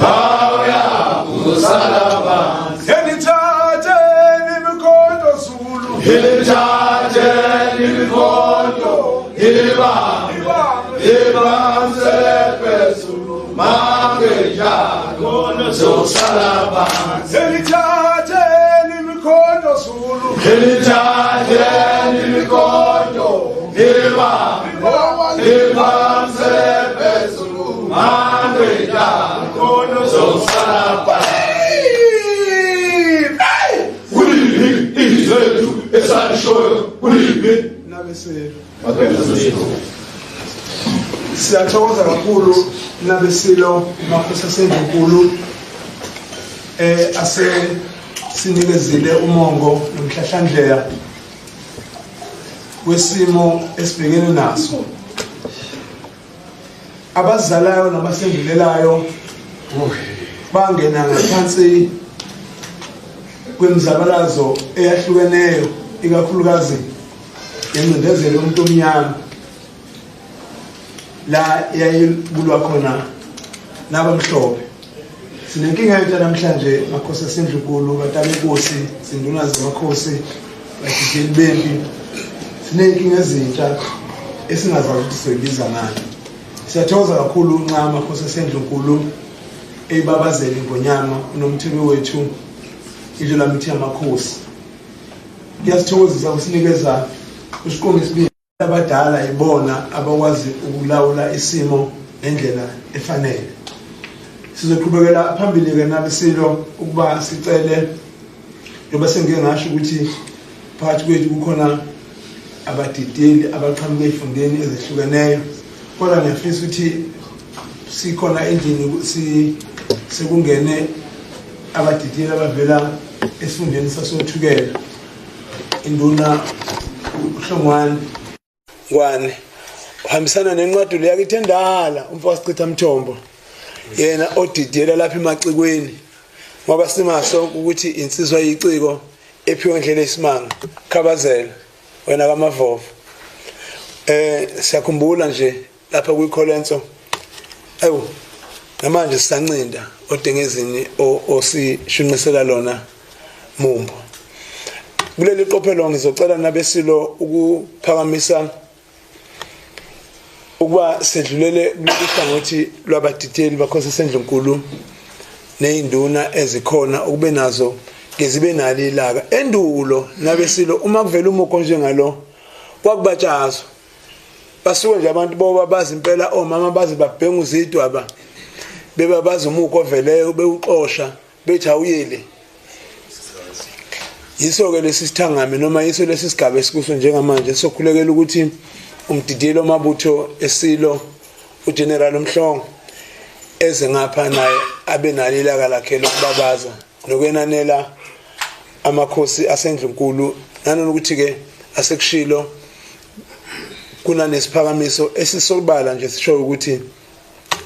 Haya usalama. Elithathe imikhondo Zulu. Elithathe imikhondo. Ibamse phezulu. Mangeja kono zosalama. Elithathe imikhondo Zulu. Elithathe imikhondo. Ibamse phezulu. Mangeja kono zosalama. Izethu esalishoyo kuliphi nabesilo. Siyathokoza kakhulu nabesilo Makhosi aseNdlunkulu ase sinikezile umongo nomhlahlandlela wesimo esibhekene naso. Abazalayo nabasendlulelayo bangena ngaphansi kwemizabalazo eyahlukeneyo ikakhulukazi ingcindezelo yomuntu omnyama la yayibulwa khona nabamhlophe. Sinenkinga yethu namhlanje Makhosi aseNdlunkulu, baTabenkosi, Zinduna zamakhosi, badideli bempi. Sinenkinga ezintsha esingazazi ukuthi sizoyibiza ngani. Siyathokoza kakhulu nxa Makhosi aseNdlunkulu eyibabazela iNgonyama unomthebe wethu indlela mithi yamakhosi. Ngiyasithokozisa ukusinikeza isiqongo esibili abadala ibona abakwazi ukulawula isimo ngendlela efanele. Sizoqhubekela phambili ke nabesilo ukuba sicele njengoba sengike ngasho ukuthi phakathi kwethu kukhona abadideli abaqhamuke ezifundeni ezehlukeneyo, kodwa ngiyafisa ukuthi sikhona endlini sekungene abadideli abavela esifundeni sasothukela induna uHlongwane Ngwane uhambisana nencwadi le yakithi endala umfowabo Sichitha Mthombo, yena odidiyela lapha emacikweni ngoba simasonke ukuthi insizwa yiciko ephiwe indlela esimanga Khabazela wena kaMavovo. Siyakhumbula nje lapha kwiKholenso namanje sisancinda odengezini osishunqisela lona Mumbo. Kuleli qophelo ngizocela nabesilo ukuphakamisa ukuba sedlulele kulihlangothi lwabadideli Makhosi aseNdlunkulu neinduna ezikhona ukube nazo ngezibe nalo ilaka endulo nabesilo. Uma kuvela umuko njengalo kwakubatshazwa basuke nje abantu boba bazi impela omama bazi babhenga uzidwaba beba bazi umuko oveleyo bewuqosha bethi awuyele. Yiso ke lesithangame noma yiso lesisigaba esikuso njengamanje sokhulekela ukuthi umdideli wamabutho esilo uGeneral Mhlongo eze ngapha naye abe nalo ilaka lakhe lokubabaza nokwenanela amakhosi aseNdlunkulu, nanokuthi ke asekushilo kuna nesiphakamiso esisobala nje sisho ukuthi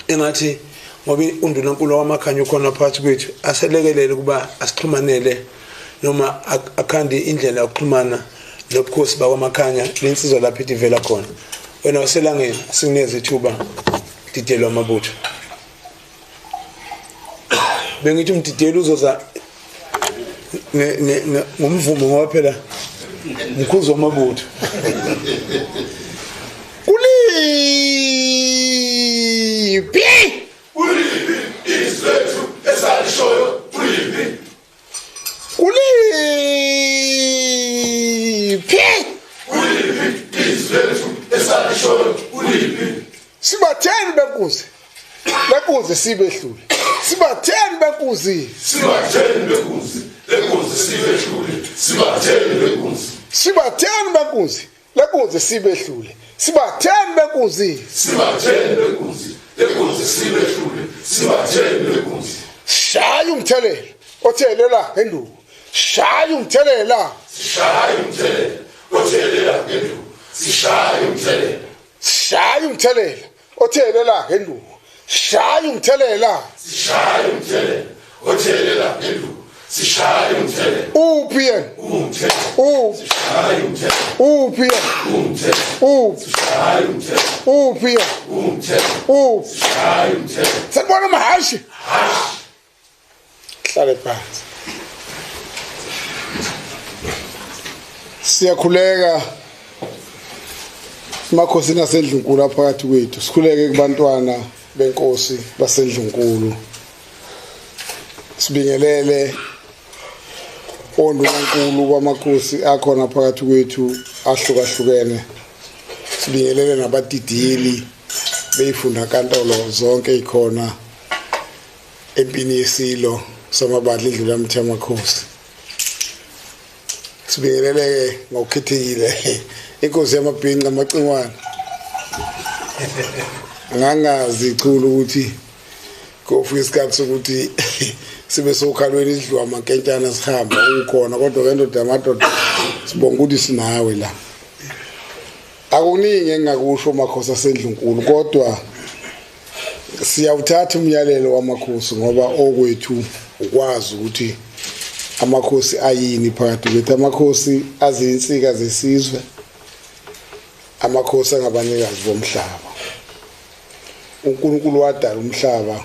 engathi ngoba uNdunankulu wamakhanya ukhona phakathi kwethu aselekelele kuba asixhumanele noma akhande indlela yokuxhumana nobukhosi bakwamakhanya lensizwa lapha ivela khona. Wena waselangeni singineze ithuba didelo amabutho. Bengithi umdidelo uzoza ngomvumo ngoba phela mkhuzo wamabutho. Kuliphi izethu esalishoyo kuliphi izethu esalishoyo kuliphi. Sibatheni benkuzi sibehlule. Sibatheni benkuzi sibehlule. Shaya umthelela othelela ngenduku. Shaya umthelela othelela ngenduku. Shaya umthelela othelela ngenduku. sishaya umthetho uphi yena umthetho sishaya umthetho uphi yena umthetho sishaya umthetho uphi yena umthetho sishaya umthetho sakubona mahashi hlale phansi siyakhuleka Makhosi naseNdlunkulu aphakathi kwethu sikhuleke kubantwana benkosi baseNdlunkulu sibingelele ondunankulu kwamakhosi akhona phakathi kwethu ahlukahlukene sibingelele nabadidiyeli beyifunda kaNtolo zonke ikhona empini yesilo samabadla indlu lamthi amakhosi sibingelele ngokukhethekile inkosi yamabhinqa amacingwane ngangazi ichulu ukuthi kofika isikhathi sokuthi sibe sokhalweni idliwa amankentshana sihamba ukhona kodwa kendoda amadoda sibonga ukuthi sinawe la akuningi engakusho makhosi aseNdlunkulu kodwa siyawuthatha umyalelo wamakhosi ngoba okwethu ukwazi ukuthi amakhosi ayini phakathi kwethu amakhosi azinsika zesizwe amakhosi angabanikazi bomhlaba uNkulunkulu wadala umhlaba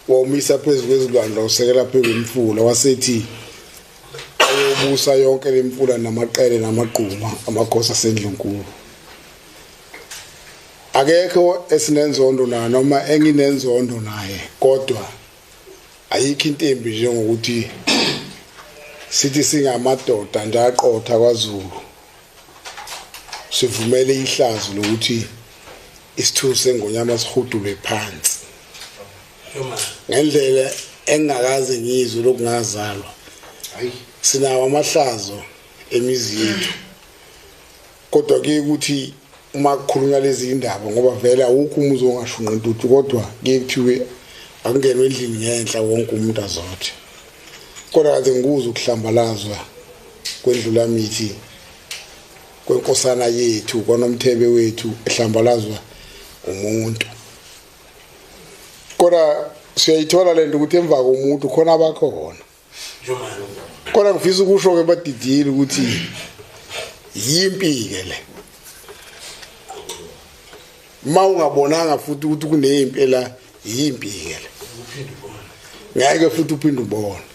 womisa phezulu kwezilwandle usekela phezu kwemfula wasethi ayobusa yonke lemfula namaqele namagquma amakhosi aseNdlunkulu akekho esinenzondo naye noma enginenzondo naye kodwa ayikho intembi njengokuthi sithi singamadoda njaqotha kwaZulu sivumele ihlazo lokuthi isithuko sengonyama sihudulwe phansi ngendlela engakaze ngizwe lokungazalwa sinawo amahlazo emizi yethu kodwa ke ukuthi uma kukhulunywa lezi indaba ngoba vele awukho umuzi ongashunqa intuthu kodwa ke kuthiwe akungenwe endlini ngenhla wonke umuntu azothi kodwa kade ngikuza ukuhlambalazwa kwendlula mithi kwenkosana yethu kwanomthebe wethu ehlambalazwa umuntu kodwa siyayithola lento ukuthi emva komuntu khona abakhona kodwa ngifisa ukusho ke badidili ukuthi yimpi ke le mawungabonanga futhi ukuthi kunempi la yimpi ke le ngeke futhi uphinde ubone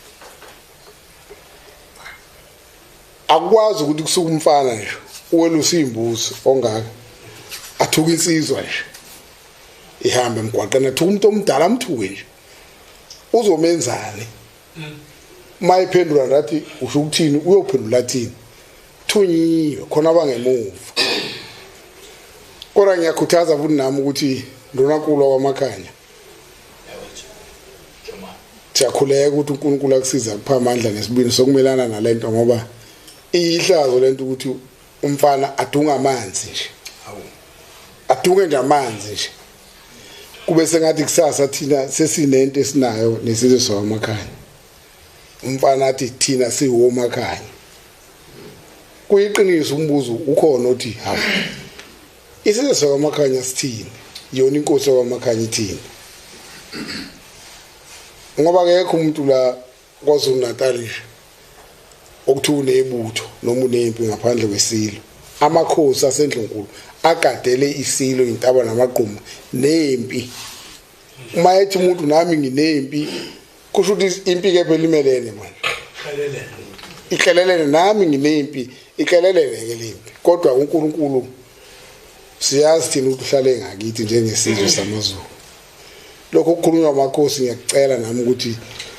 akwazi ukuthi kusuka umfana nje uwelusa imbuzi ongaka athuka insizwa nje ihambe emgwaqeni athuka umuntu omdala amthuke nje uzomenzani mayiphendula ngathi usho ukuthini uyophendula thini thunyiwe khona abangemuva kodwa ngiyakhuthaza futhi nami ukuthi ndonankulu kwamakhanya siyakhuleka ukuthi uNkulunkulu akusiza kupha amandla nesibini sokumelana nalento ngoba ihlazo lento ukuthi umfana adunga amanzi nje adunge nje amanzi nje kube sengathi kusasa thina sesinento esinayo nesizwe samakhanya umfana athi thina siwomakhanya kuyiqiniso umbuzo ukhona uthi hawu isizwe samakhanya sithini yona inkosi yamakhanya ithini ngoba akekho umuntu la kwaZulu Natal nje okuthi unebutho noma unempi ngaphandle kwesilo amakhosi aseNdlunkulu agadele isilo intaba namagquma nempi uma ethi umuntu nami nginempi kusho ukuthi impi ke phela imelene manje ikelelene nami nginempi ikelelene ke lempi kodwa uNkulunkulu siyazi thina ukuthi uhlale ngakithi njengesizwe samaZulu lokho ukukhulunywa amakhosi ngiyakucela nami ukuthi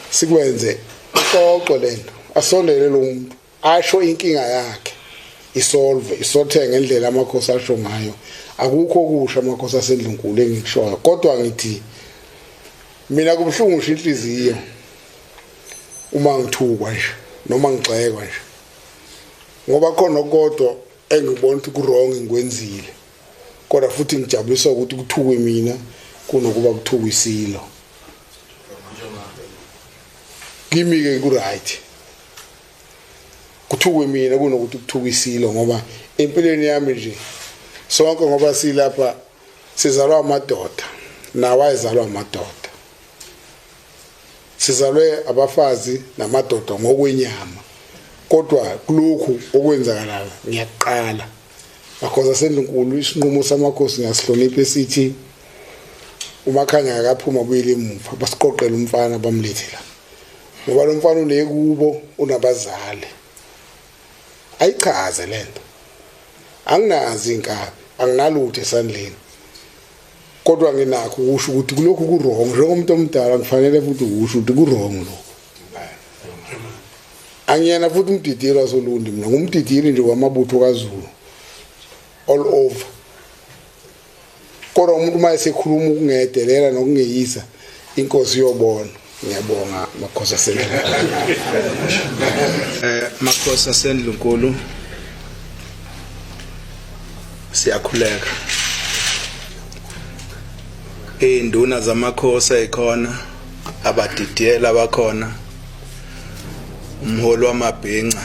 sikwenze ixoxo lento asondele lo muntu asho inkinga yakhe isolve ngendlela amakhosi asho ngayo akukho kusha amakhosi aseNdlunkulu engikushoyo kodwa ngithi mina kubhlungu inhliziyo uma ngithukwa nje noma ngixekwa nje ngoba khona kodwa engibona ukuthi ku-wrong ngikwenzile kodwa futhi ngijabuliswa ukuthi kuthukwe mina kunokuba kuthukwe isilo kimi ke ku-right kuthukwe mina kunokuthi kuthukwe isilo ngoba empilweni yami nje sonke ngoba silapha sizalwa amadoda nawe ayizalwa amadoda sizalwe abafazi namadoda ngokwenyama kodwa kulokhu okwenzakalayo ngiyaqala Makhosi aseNdlunkulu isinqumo samakhosi ngiyasihlonipha esithi uMakhanya akaphuma kuyile emuva basiqoqela umfana bamlethela ngoba lo mfana unekubo unabazali ayichaze lento anginazi inkabi anginalutho esandleni kodwa nginakho ukusho ukuthi kulokhu kurong njengomuntu omdala ngifanele futhi ukusho ukuthi kurong lokho angiyena futhi umdidiro waSolundi mina ngumdidiri nje kwamabutho kaZulu all over kodwa umuntu mayesekhuluma ukungedelela nokungeyisa inkosi yobona ngiyabonga Makhosi aseNdlunkulu Makhosi aseNdlunkulu siyakhuleka induna zamakhosi ekhona abadidiyela bakhona umholi wamabhinca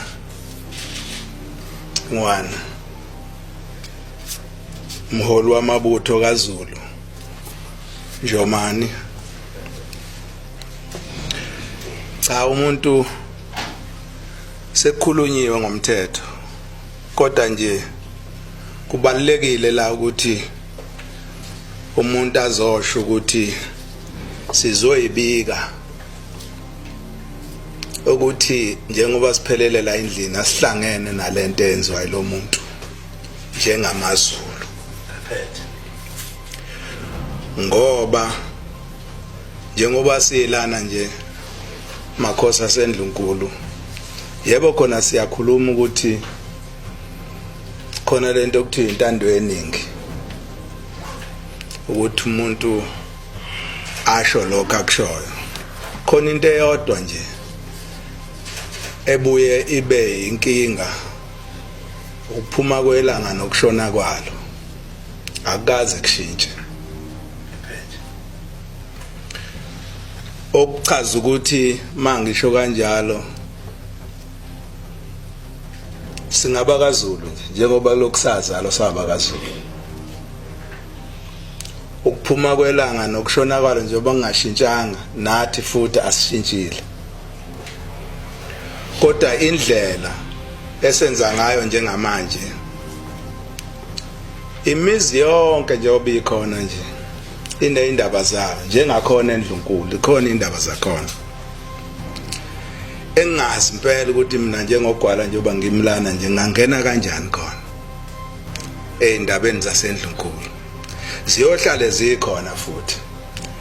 ngwana umholi wamabutho kaZulu Njomani cha umuntu sekukhulunyiwe ngomthetho kodwa nje kubalekile la ukuthi umuntu azosho ukuthi sizoyibika ukuthi njengoba siphelele la endlini asihlangene nalento enziwa lo muntu njengamaZulu ngoba njengoba silana nje Makhosi aseNdlunkulu yebo khona siyakhuluma ukuthi khona lento okuthiwa intando yeningi ukuthi umuntu asho lokho akushoyo khona into eyodwa nje ebuye ibe inkinga ukuphuma kwelanga nokushona kwalo akaze kushintshe okuchaza ukuthi mangisho kanjalo singaba kaZulu njengoba lokusazalo saba kaZulu ukuphuma kwelanga nokushona kwalo njengoba ngashintshanga nathi futhi asishintshile kodwa indlela esenza ngayo njengamanje imizi yonke nje obikhona nje ineyindaba zayo njengakhona eNdlunkulu ikhona indaba zakhona engazi impela ukuthi mina njengogwala njengoba ngimlana nje ngangena kanjani khona eindabeni zaseNdlunkulu ziyohlale zikhona futhi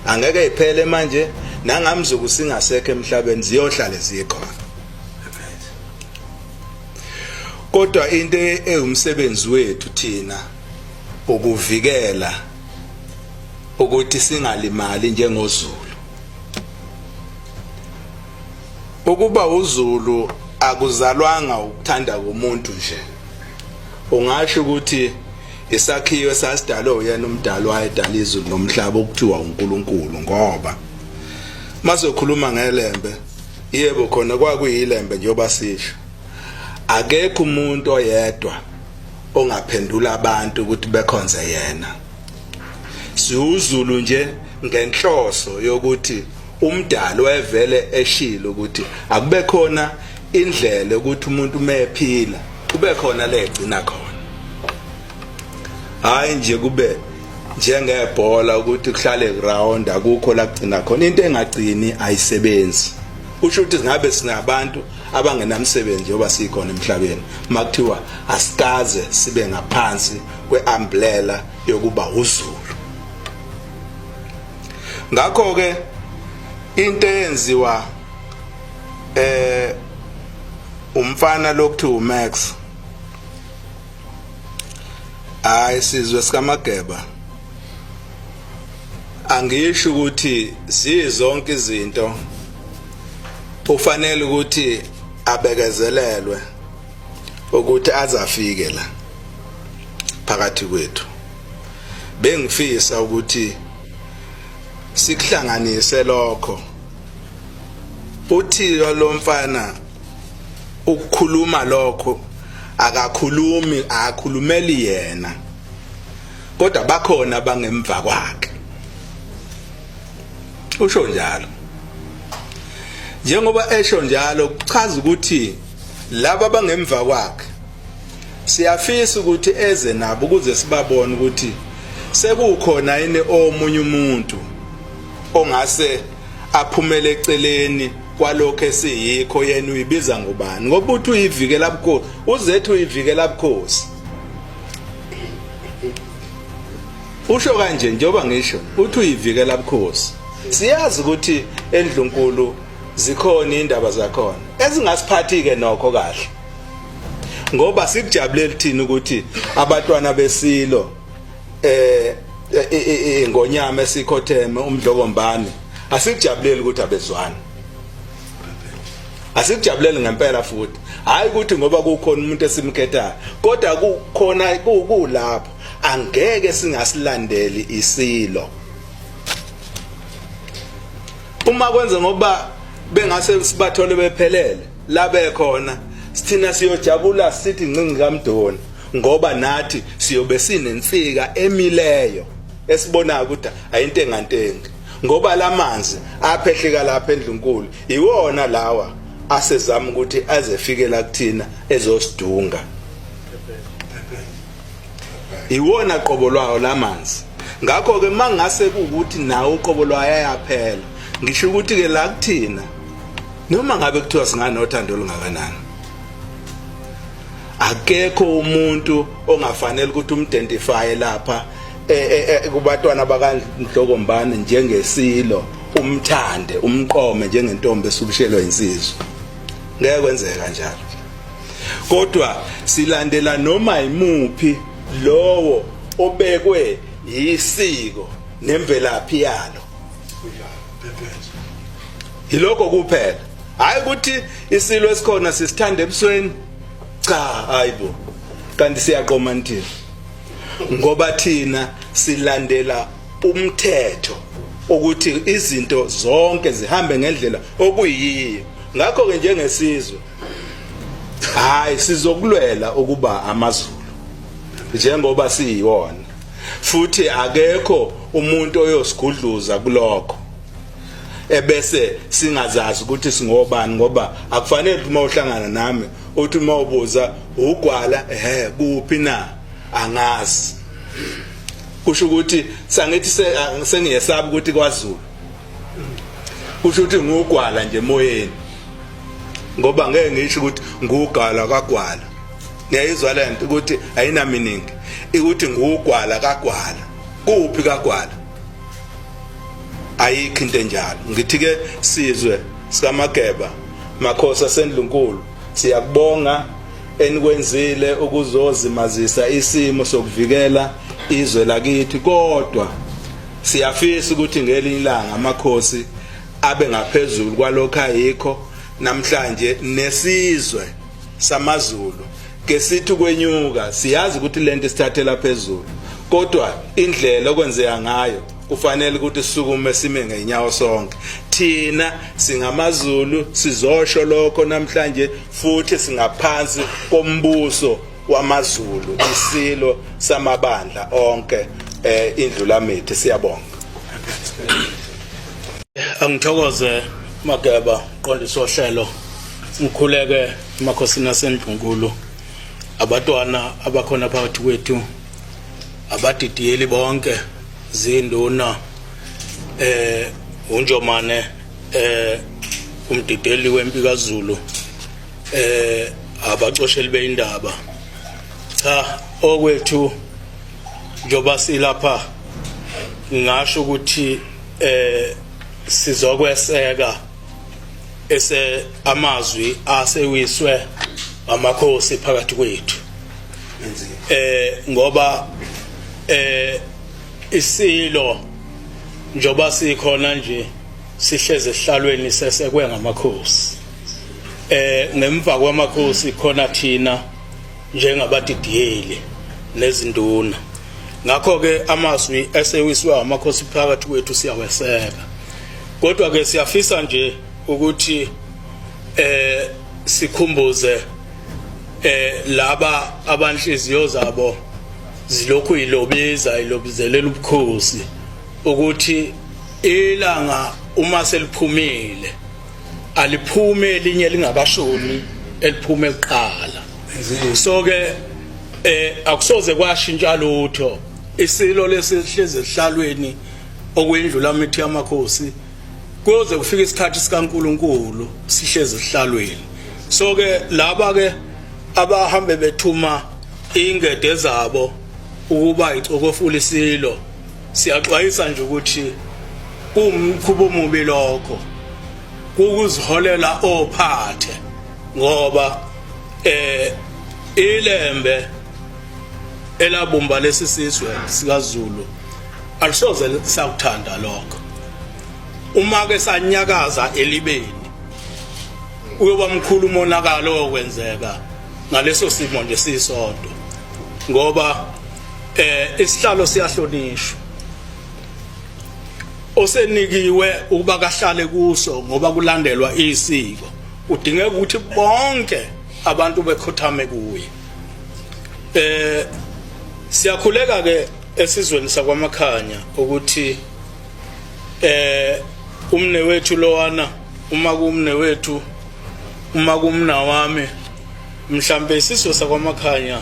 angeke iphele manje nangamzuku singasekho emhlabeni ziyohlale zikhona kodwa into eyumsebenzi wethu thina ukuvikela ukuthi singalimali njengoZulu ukuba uZulu akuzalwanga ukuthanda komuntu nje ungasho ukuthi isakhiwo sasidalwe uyena umdali wayedala izulu nomhlaba okuthiwa uNkulunkulu ngoba masokhuluma ngelembe yebo khona kwakuyilembe njengoba sisho akekho umuntu oyedwa ongaphendula abantu ukuthi bekhonze yena siwuZulu nje ngenhloso yokuthi umdali wayevele eshilo ukuthi akube khona indlela ukuthi umuntu mephila kube khona legcina khona hayi nje kube njengebhola ukuthi kuhlale ground akukho la kugcina khona into engagcini ayisebenzi usho ukuthi singabe sinabantu abangenamsebenzi njengoba sikhona emhlabeni makuthiwa asikaze sibe ngaphansi kweumbrella yokuba uZulu ngakho ke into eyenziwa umfana lokuthiwa uMax ayisizwe sikaMageba angisho ukuthi zizonke izinto ufanele ukuthi abekezelelwe ukuthi azafike la phakathi kwethu bengifisa ukuthi sikuhlanganise lokho uthi lo mfana ukukhuluma lokho akakhulumeli yena kodwa bakhona bangemva kwakhe usho njalo njengoba esho njalo kuchaza ukuthi laba bangemva kwakhe siyafisa ukuthi eze nabo ukuze sibabone ukuthi sekukhona yini omunye umuntu ongase aphumele eceleni kwalokho esiyikho yena uyibiza ngubani ngoba uthi uyivikela bukhosi uzethu uyivikela bukhosi usho kanje njengoba ngisho uthi uyivikela bukhosi siyazi ukuthi endlunkulu zikhona indaba zakhona ezingasiphathi ke nokho kahle ngoba sikujabuleli thina ukuthi abatwana besilo ngonyama esikhotheme umdlokombane asikujabuleli ukuthi abezwana asikujabuleli ngempela futhi hayi ukuthi ngoba kukhona umuntu esimkhethayo kodwa kukhona kulapho angeke singasilandeli isilo uma kwenze ngoba bengase sibathole bephelele la bekhona sithina siyojabula sithi ncinci kaMdoni ngoba nathi siyobe sinensika emileyo esibona ukuthi ayinto engantengi ngoba lamanzi aphehleka lapha endlunkulu iwona lawa asezama ukuthi azefikela kuthina ezosidunga iwona qobo lwayo lamanzi ngakho ke mangase ukuthi nawo uqobo lwayo ayaphela ngisho ukuthi ke la kuthina noma ngabe kuthiwa singanothando olungakanani akekho umuntu ongafanele ukuthi umidentify lapha kubatwana bakandlokombane njengesilo umthande umqome njengentombi esubishelwa insizwa ngeke kwenzeka kanjalo kodwa silandela noma imuphi lowo obekwe isiko nemvelaphi yalo yiloko kuphela hayi ukuthi isilo esikhona sisithanda ebusweni cha hayibo kanti siyaqoma nthini ngoba thina silandela umthetho ukuthi izinto zonke zihambe ngendlela okuyiyo ngakho ke njengesizwe hayi sizokulwela ukuba amaZulu njengoba siyiwona futhi akekho umuntu oyosigudluza kulokho ebese singazazi ukuthi singobani ngoba akufanele uma uhlangana nami uthi uma ubuza ugwala kuphi na angazi kusho ukuthi sangithi sengiyesaba ukuthi kwaZulu kusho ukuthi ngugwala nje emoyeni ngoba ngeke ngisho ukuthi ngugwala kagwala ngiyayizwa lento ukuthi ayina meaning ukuthi ngugwala kagwala kuphi kagwala ayikho into enjalo ngithi ke sizwe sikaMageba Makhosi aseNdlunkulu siyakubonga enikwenzile ukuzozimazisa isimo sokuvikela izwe lakithi kodwa siyafisa ukuthi ngelinye ilanga amakhosi abe ngaphezulu kwalokho ayikho namhlanje nesizwe samaZulu ke sithi kwenyuka siyazi ukuthi lento sithathela phezulu kodwa indlela okwenzeka ngayo kufanele ukuthi sisukume sime ngeenyawo sonke thina singamaZulu sizosho lokho namhlanje futhi singaphansi kombuso wamaZulu isilo samabandla onke indlulamithi siyabonga angithokoze Mageba qondisa ohlelo ngikhuleke emakhosini aseNdlunkulu abatwana abakhona phakathi kwethu abadidiyeli bonke zinduna uNjomane umdideli wempi kaZulu abacosheli beindaba cha okwethu njoba silapha ngisho ukuthi sizokweseka ese amazwi asewiswe amakhosi phakathi kwethu ngoba isilo njoba sikhona nje sihleze ehlalweni sesekwe ngamakhosi ngemva kwamakhosi khona thina njengabadidiyeli nezinduna ngakho ke amazwi esewiswe amakhosi phakathi kwethu siyaweseka kodwa ke siyafisa nje ukuthi sikhumbuze laba abanhliziyo zabo zilokhu ilobizelela ubukhosi ukuthi ilanga uma seliphumile aliphume elinye lingakashoni eliphume eqala. So ke akusoze kwashintsha lutho. Isilo lesihleze ehlalweni okwendlula mithi yamakhosi kuze kufika isikhathi sikaNkuluNkulu sihleze ehlalweni. So ke laba ke abahambe bethuma ingede zabo ukuba icokofula isilo, siyaxwayisa nje ukuthi kumkhubo omubi lokho, kukuziholela ophathe, ngoba ilembe elabumba lesi sizwe sikaZulu alisoze sakuthanda lokho. Uma ke sanyakaza elibeni uyoba mkhulu umonakalo okwenzeka ngaleso simo nje sisodwa, ngoba isihlalo siyahlonishwa, osenikiwe ukuba kahlale kuso ngoba kulandelwa isiko, udingeka ukuthi bonke abantu bekhothame kuye. Siyakhuleka ke esizweni sakwaMakhanya ukuthi umne wethu lowana, uma kumne wethu, uma kumna wami, mhlambe isizwe sakwaMakhanya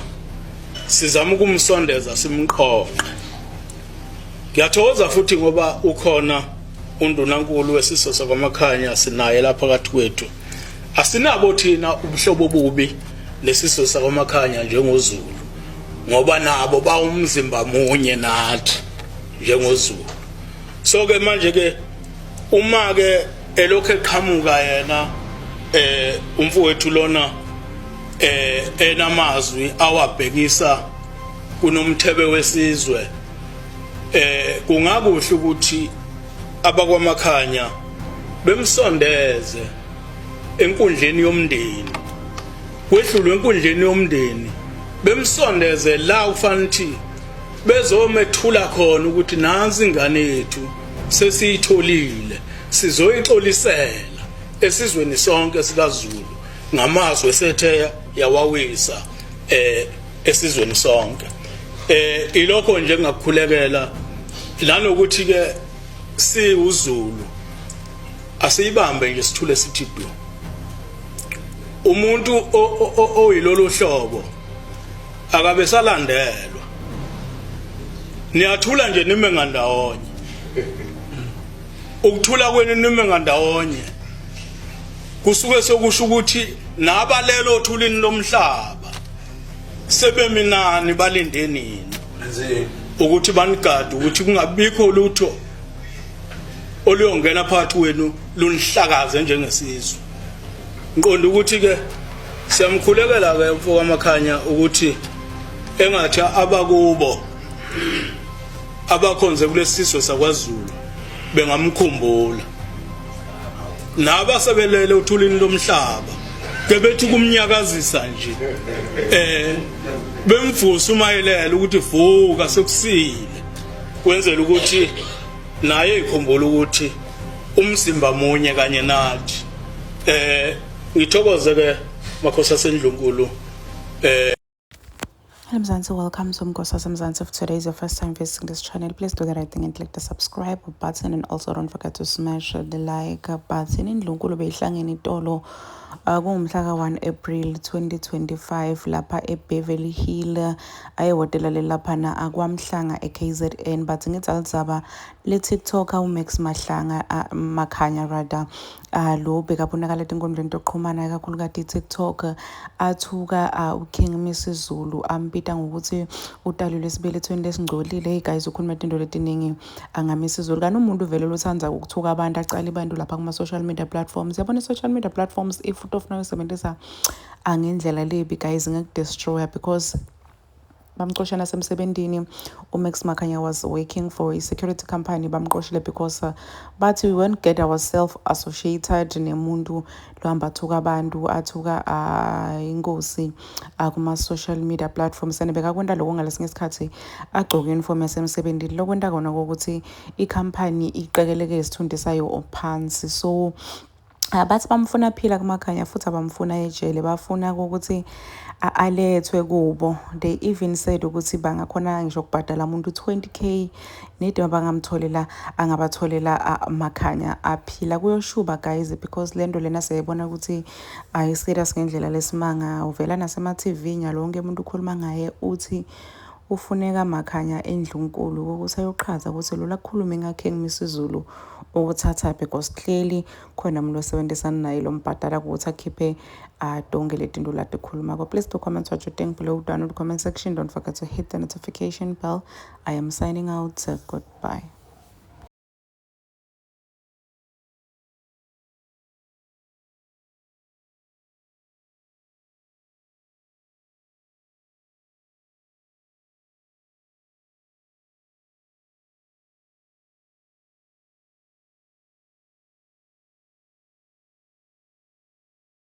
sizama ukumsondeza simqoqe. Ngiyathokoza futhi ngoba ukhona undunankulu wesizwe sakwaMakhanya sinaye lapha phakathi kwethu. Asinabo thina ubuhlobo obubi nesizwe sakwaMakhanya njengoZulu, ngoba nabo bawumzimba munye nathi njengoZulu. So ke manje ke uma ke elokho eqhamuka yena umfowethu lona enamazwi awabhekisa kunomthebe wesizwe, kungakuhle ukuthi abakwaMakhanya bemsondeze enkundleni yomndeni, kwehlulwe enkundleni yomndeni, bemsondeze la ufanele bezomethula khona ukuthi nansi ingane yethu sesiyitholile, sizoyixolisela esizweni sonke sikaZulu ngamazwi esethe yawawisa esizweni sonke. Ilokho nje ngakukhulekela lanokuthi ke si uZulu asiyibambe nje sithule sithi du. Umuntu oyilolo hlobo akabe salandelwa, niyathula nje nime ngandawonye. Ukuthula kwenu nime ngandawonye kusuke sokusho ukuthi nabalelo othulini lomhlaba sebeminani balindenini ukuthi banigade ukuthi kungabikho lutho oluyongena phakathi wenu lunihlakaze njengesizwe. Ngiqonda ukuthi ke siyamkhulekela ke mfokaMakhanya ukuthi engathi abakubo abakhonze kulesizwe sakwaZulu bengamkhumbula, nabasebelele uthulini lomhlaba kebethi kumnyakazisa nje bemvusa umayelele ukuthi vuka sekusile, kwenzela ukuthi naye ikhumbule ukuthi umzimba munye kanye nathi. Ngithokoze ke makhosi aseNdlunkulu. Hello Mzansi, welcome to Mkosasa Mzansi. If today is your first time visiting this channel, please do the right thing and click the subscribe button, and also don't forget to smash the like button. Indlunkulu beyihlangene itolo kumhla ka-1 April 2025 lapha eBeverly Hill ayehotela lelaphana akwamhlanga eKZN, but ngithi alizaba le-TikToker uMax Makhanya rather lo bekabonakala enkundleni yokuxhumana kakhulukazi iTikTok athuka uKing Mrs Zulu ampita ngokuthi utalule esibelethweni lesingcolile. Hey guys, ukhuluma into letiningi angamisi Zulu kanti umuntu vele lothanza ukuthuka abantu acala abantu lapha kuma social media platforms. Yabona social media platforms if ufuna usebenzisa angendlela lebi guys ngekudestroy because bamxoshana semsebentini. uMax Makhanya was working for a security company, bamxoshile because but we won't get ourselves associated nemuntu lohamba athuka abantu athuka inkosi kuma social media platforms. And bekakwenda lokho ngalesinye isikhathi agcoka uniform yasemsebentini, lokwenda kona ukuthi i company iqekeleke isithunde sayo ophansi. So bathi bamfuna phila kumakhanya futhi abamfuna ejele, bafuna ukuthi alethwe kubo. They even said ukuthi bangakhona ngisho ukubhadala umuntu 20k nede bangamtholela angabatholela amakhanya aphila. Kuyoshuba guys, because lento lena siyayibona ukuthi ayi serious ngendlela lesimanga. Uvela nasema TV nyalo wonke umuntu ukhuluma ngaye uthi ufuneka amakhanya endlunkulu ukuthi ayoqhaza ukuthi lo lakhuluma ngakhe ngisizulu ukuthatha because clearly khona umuntu osebenzisana naye lo mbhadala ukuthi akhiphe donke letinto lati khuluma ko. Please do comment what you think below down in the comment section. Don't forget to hit the notification bell. I am signing out. Goodbye.